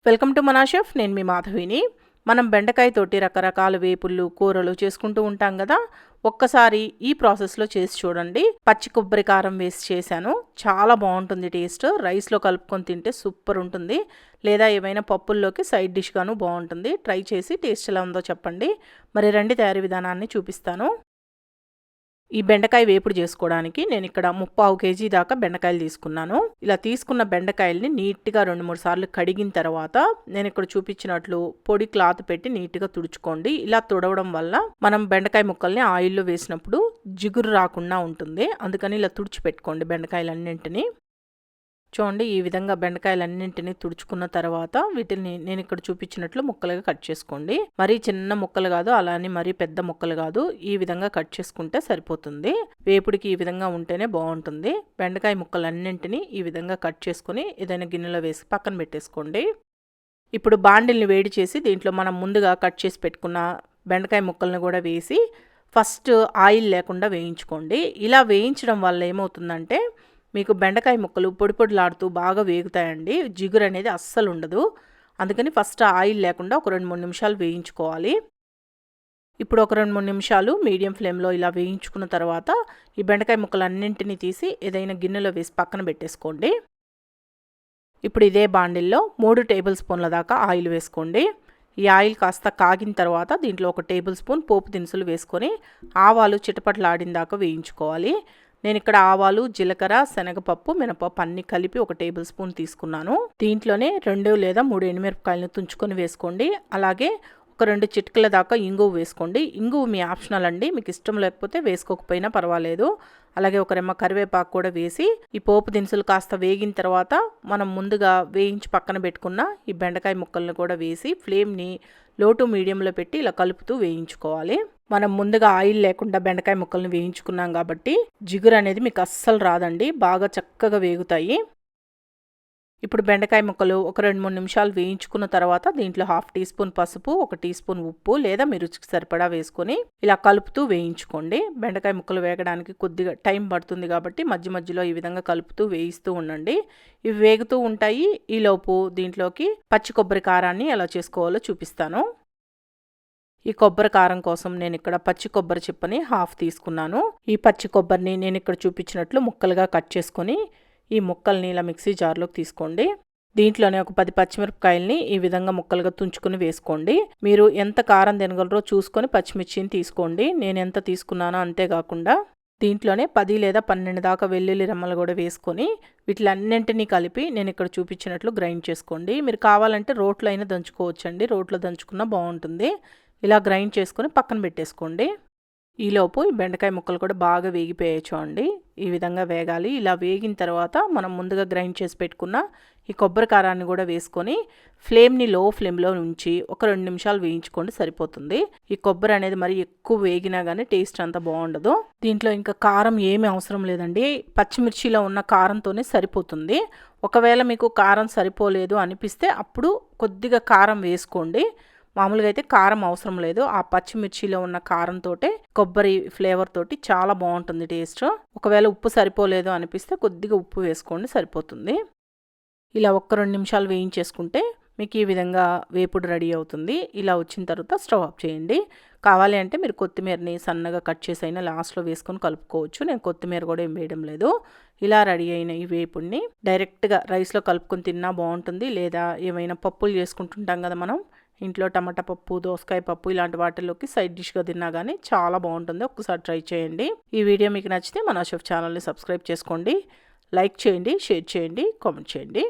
Welcome to మనా chef. నేను మీ మాధవిని. మనం బెండకాయతోటి రకరకాల వేపుళ్ళు కూరలు చేసుకుంటూ ఉంటాం కదా. ఒక్కసారి ఈ ప్రాసెస్లో చేసి చూడండి. పచ్చి కొబ్బరి కారం వేసి చేశాను. చాలా బాగుంటుంది టేస్ట్. రైస్లో కలుపుకొని తింటే సూపర్ ఉంటుంది. లేదా ఏమైనా పప్పుల్లోకి సైడ్ డిష్గాను బాగుంటుంది. ట్రై చేసి టేస్ట్ ఎలా ఉందో చెప్పండి. మరి రండి తయారీ విధానాన్ని చూపిస్తాను. ఈ బెండకాయ వేపుడు చేసుకోవడానికి నేను ఇక్కడ 3/4 కేజీ దాకా బెండకాయలు తీసుకున్నాను. ఇలా తీసుకున్న బెండకాయల్ని నీట్గా 2-3 సార్లు కడిగిన తర్వాత నేను ఇక్కడ చూపించినట్లు పొడి క్లాత్ పెట్టి నీట్గా తుడుచుకోండి. ఇలా తుడవడం వల్ల మనం బెండకాయ ముక్కల్ని ఆయిల్లో వేసినప్పుడు జిగురు రాకుండా ఉంటుంది. అందుకని ఇలా తుడిచి పెట్టుకోండి బెండకాయలన్నింటినీ. చూడండి, ఈ విధంగా బెండకాయలన్నింటినీ తుడుచుకున్న తర్వాత వీటిని నేను ఇక్కడ చూపించినట్లు ముక్కలుగా కట్ చేసుకోండి. మరీ చిన్న ముక్కలు కాదు, అలానే మరీ పెద్ద ముక్కలు కాదు. ఈ విధంగా కట్ చేసుకుంటే సరిపోతుంది. వేపుడికి ఈ విధంగా ఉంటేనే బాగుంటుంది. బెండకాయ ముక్కలన్నింటినీ ఈ విధంగా కట్ చేసుకుని ఏదైనా గిన్నెలో వేసి పక్కన పెట్టేసుకోండి. ఇప్పుడు బాండిల్ని వేడి చేసి దీంట్లో మనం ముందుగా కట్ చేసి పెట్టుకున్న బెండకాయ ముక్కలను కూడా వేసి ఫస్ట్ ఆయిల్ లేకుండా వేయించుకోండి. ఇలా వేయించడం వల్ల ఏమవుతుందంటే మీకు బెండకాయ ముక్కలు పొడి పొడిలాడుతూ బాగా వేగుతాయండి. జిగురు అనేది అస్సలు ఉండదు. అందుకని ఫస్ట్ ఆయిల్ లేకుండా ఒక 2-3 నిమిషాలు వేయించుకోవాలి. ఇప్పుడు ఒక 2-3 నిమిషాలు మీడియం ఫ్లేమ్లో ఇలా వేయించుకున్న తర్వాత ఈ బెండకాయ ముక్కలు అన్నింటినీ తీసి ఏదైనా గిన్నెలో వేసి పక్కన పెట్టేసుకోండి. ఇప్పుడు ఇదే బాండిల్లో 3 టేబుల్ స్పూన్ల దాకా ఆయిల్ వేసుకోండి. ఈ ఆయిల్ కాస్త కాగిన తర్వాత దీంట్లో 1 టేబుల్ స్పూన్ పోపు దినుసులు వేసుకొని ఆవాలు చిటపటలాడిన దాకా వేయించుకోవాలి. నేను ఇక్కడ ఆవాలు, జీలకర్ర, శనగపప్పు, మినపప్పు అన్ని కలిపి 1 టేబుల్ స్పూన్ తీసుకున్నాను. దీంట్లోనే 2 లేదా 3 ఎండుమిరపకాయలను తుంచుకొని వేసుకోండి. అలాగే ఒక 2 చిటికల దాకా ఇంగువ వేసుకోండి. ఇంగువ మీ ఆప్షనల్ అండి, మీకు ఇష్టం లేకపోతే వేసుకోకపోయినా పర్వాలేదు. అలాగే ఒక రెమ్మ కరివేపాకు కూడా వేసి ఈ పోపు దినుసులు కాస్త వేగిన తర్వాత మనం ముందుగా వేయించి పక్కన పెట్టుకున్న ఈ బెండకాయ ముక్కలను కూడా వేసి ఫ్లేమ్ని లో టు మీడియంలో పెట్టి ఇలా కలుపుతూ వేయించుకోవాలి. మనం ముందుగా ఆయిల్ లేకుండా బెండకాయ ముక్కలను వేయించుకున్నాం కాబట్టి జిగురు అనేది మీకు అస్సలు రాదండి. బాగా చక్కగా వేగుతాయి. ఇప్పుడు బెండకాయ ముక్కలు ఒక 2-3 నిమిషాలు వేయించుకున్న తర్వాత దీంట్లో 1/2 టీ స్పూన్ పసుపు, 1 టీ స్పూన్ ఉప్పు లేదా మీ రుచికి సరిపడా వేసుకొని ఇలా కలుపుతూ వేయించుకోండి. బెండకాయ ముక్కలు వేగడానికి కొద్దిగా టైం పడుతుంది కాబట్టి మధ్య మధ్యలో ఈ విధంగా కలుపుతూ వేయిస్తూ ఉండండి. ఇవి వేగుతూ ఉంటాయి. ఈలోపు దీంట్లోకి పచ్చి కొబ్బరి కారాన్ని ఎలా చేసుకోవాలో చూపిస్తాను. ఈ కొబ్బరి కారం కోసం నేను ఇక్కడ పచ్చి కొబ్బరి చిప్పని 1/2 తీసుకున్నాను. ఈ పచ్చి కొబ్బరిని నేను ఇక్కడ చూపించినట్లు ముక్కలుగా కట్ చేసుకొని ఈ ముక్కల్ని ఇలా మిక్సీ జార్లోకి తీసుకోండి. దీంట్లోనే ఒక 10 పచ్చిమిరపకాయల్ని ఈ విధంగా ముక్కలుగా తుంచుకొని వేసుకోండి. మీరు ఎంత కారం తినగలరో చూసుకొని పచ్చిమిర్చిని తీసుకోండి. నేను ఎంత తీసుకున్నానో అంతేకాకుండా దీంట్లోనే 10 లేదా 12 దాకా వెల్లుల్లి రెమ్మలు కూడా వేసుకొని వీటిలన్నింటినీ కలిపి నేను ఇక్కడ చూపించినట్లు గ్రైండ్ చేసుకోండి. మీరు కావాలంటే రోట్లో అయినా దంచుకోవచ్చండి. రోట్లో దంచుకున్నా బాగుంటుంది. ఇలా గ్రైండ్ చేసుకొని పక్కన పెట్టేసుకోండి. ఈలోపు ఈ బెండకాయ ముక్కలు కూడా బాగా వేగిపోయాయి చూడండి. ఈ విధంగా వేగాలి. ఇలా వేగిన తర్వాత మనం ముందుగా గ్రైండ్ చేసి పెట్టుకున్న ఈ కొబ్బరి కారాన్ని కూడా వేసుకొని ఫ్లేమ్ని లో ఫ్లేమ్లో ఉంచి ఒక 2 నిమిషాలు వేయించుకోండి, సరిపోతుంది. ఈ కొబ్బరి అనేది మరి ఎక్కువ వేగినా కానీ టేస్ట్ అంత బాగుండదు. దీంట్లో ఇంకా కారం ఏమీ అవసరం లేదండి. పచ్చిమిర్చిలో ఉన్న కారంతోనే సరిపోతుంది. ఒకవేళ మీకు కారం సరిపోలేదు అనిపిస్తే అప్పుడు కొద్దిగా కారం వేసుకోండి. మామూలుగా అయితే కారం అవసరం లేదు. ఆ పచ్చిమిర్చిలో ఉన్న కారంతో కొబ్బరి ఫ్లేవర్ తోటి చాలా బాగుంటుంది టేస్ట్. ఒకవేళ ఉప్పు సరిపోలేదు అనిపిస్తే కొద్దిగా ఉప్పు వేసుకోండి, సరిపోతుంది. ఇలా 1-2 నిమిషాలు వేయించేసుకుంటే మీకు ఈ విధంగా వేపుడు రెడీ అవుతుంది. ఇలా వచ్చిన తర్వాత స్టవ్ ఆఫ్ చేయండి. కావాలి అంటే మీరు కొత్తిమీరని సన్నగా కట్ చేసి అయినా లాస్ట్లో వేసుకొని కలుపుకోవచ్చు. నేను కొత్తిమీర కూడా ఏం వేయడం లేదు. ఇలా రెడీ అయిన ఈ వేపుడిని డైరెక్ట్గా రైస్లో కలుపుకొని తిన్నా బాగుంటుంది. లేదా ఏమైనా పప్పులు చేసుకుంటుంటాం కదా మనం ఇంట్లో, టమాటా పప్పు, దోసకాయ పప్పు ఇలాంటి వాటిలోకి సైడ్ డిష్గా తిన్నా కానీ చాలా బాగుంటుంది. ఒక్కసారి ట్రై చేయండి. ఈ వీడియో మీకు నచ్చితే మనా షెఫ్ ఛానల్ని సబ్స్క్రైబ్ చేసుకోండి. లైక్ చేయండి, షేర్ చేయండి, కామెంట్ చేయండి.